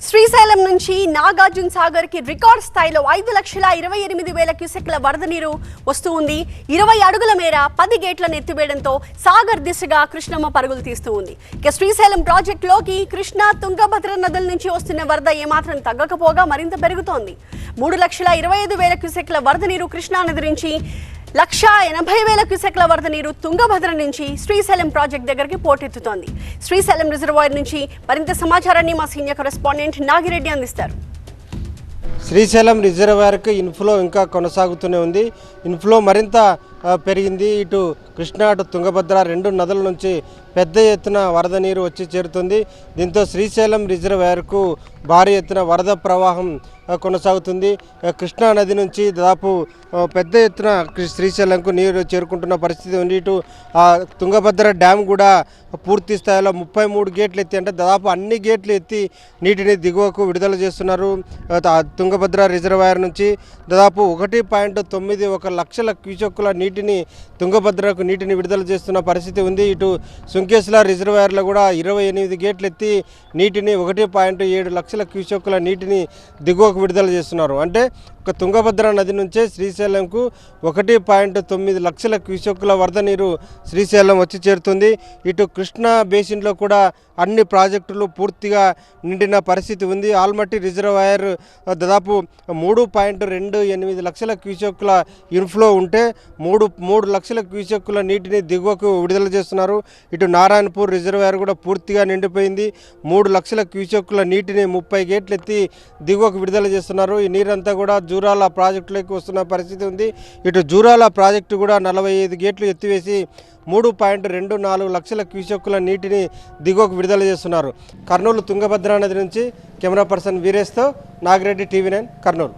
శ్రీశైలం నుంచి నాగార్జున సాగర్ కి రికార్డ్ స్థాయిలో 5,28,000 క్యూసెక్ల వరద నీరు వస్తూ ఉంది. 20 అడుగుల మేర 10 గేట్లను ఎత్తివేయడంతో సాగర్ దిశగా కృష్ణమ్మ పరుగులు తీస్తూ ఉంది. ఇక శ్రీశైలం ప్రాజెక్టులోకి కృష్ణా తుంగభద్ర నదుల నుంచి వస్తున్న వరద ఏమాత్రం తగ్గకపోగా మరింత పెరుగుతోంది. 3,25,000 క్యూసెక్ల వరద నీరు కృష్ణా నది నుంచి 1,80,000 క్యూసెక్ల వరద నీరు తుంగభద్ర నుంచి శ్రీశైలం ప్రాజెక్ట్ దగ్గరికి పోటెత్తుతోంది. శ్రీశైలం రిజర్వాయర్ నుంచి మరింత సమాచారాన్ని మా సీనియర్ కరెస్పాండెంట్ నాగిరెడ్డి అందిస్తారు. శ్రీశైలం రిజర్వాయర్కి ఇన్ఫ్లో ఇంకా కొనసాగుతూనే ఉంది. ఇన్ఫ్లో మరింత పెరిగింది. ఇటు కృష్ణా అటు తుంగభద్ర రెండు నదుల నుంచి పెద్ద ఎత్తున వరద నీరు వచ్చి చేరుతుంది. దీంతో శ్రీశైలం రిజర్వాయర్కు భారీ ఎత్తున వరద ప్రవాహం కొనసాగుతుంది. కృష్ణా నది నుంచి దాదాపు పెద్ద ఎత్తున శ్రీశైలంకు నీరు చేరుకుంటున్న పరిస్థితి ఉంది. ఇటు తుంగభద్ర డ్యామ్ కూడా పూర్తి స్థాయిలో 33 గేట్లు ఎత్తి, అంటే దాదాపు అన్ని గేట్లు ఎత్తి నీటిని దిగువకు విడుదల చేస్తున్నారు. తుంగభద్ర రిజర్వాయర్ నుంచి దాదాపు 1.91 లక్షల క్యూసెక్కుల నీటిని తుంగభద్రకు నీటిని విడుదల చేస్తున్న పరిస్థితి ఉంది. ఇటు సుంకేశ్వర రిజర్వాయర్లో కూడా 28 గేట్లు ఎత్తి నీటిని 1.7 లక్షల క్యూసెక్కుల నీటిని దిగువకు విడుదల చేస్తున్నారు. అంటే ఒక తుంగభద్ర నది నుంచే శ్రీశైలంకు 1.9 లక్షల క్యూసెక్కుల వరద నీరు శ్రీశైలం వచ్చి చేరుతుంది. ఇటు కృష్ణా బేసిన్లో కూడా అన్ని ప్రాజెక్టులు పూర్తిగా నిండిన పరిస్థితి ఉంది. ఆల్మట్టి రిజర్వాయర్ దాదాపు 3.28 లక్షల క్యూసెక్కుల ఇన్ఫ్లో ఉంటే 3 లక్షల క్యూసెక్కుల నీటిని దిగువకు విడుదల చేస్తున్నారు. ఇటు నారాయణపూర్ రిజర్వాయర్ కూడా పూర్తిగా నిండిపోయింది. 3 లక్షల క్యూసెక్కుల నీటిని 30 గేట్లు ఎత్తి దిగువకు విడుదల చేస్తున్నారు. ఈ నీరంతా కూడా జూరాల ప్రాజెక్టులోకి వస్తున్న పరిస్థితి ఉంది. ఇటు జూరాల ప్రాజెక్టు కూడా 45 గేట్లు ఎత్తివేసి 3.24 లక్షల క్యూసెక్కుల నీటిని దిగువకు విడుదల చేస్తున్నారు. కర్నూలు తుంగభద్ర నది నుంచి కెమెరా పర్సన్ వీరేష్తో నాగిరెడ్డి, TV9 కర్నూలు.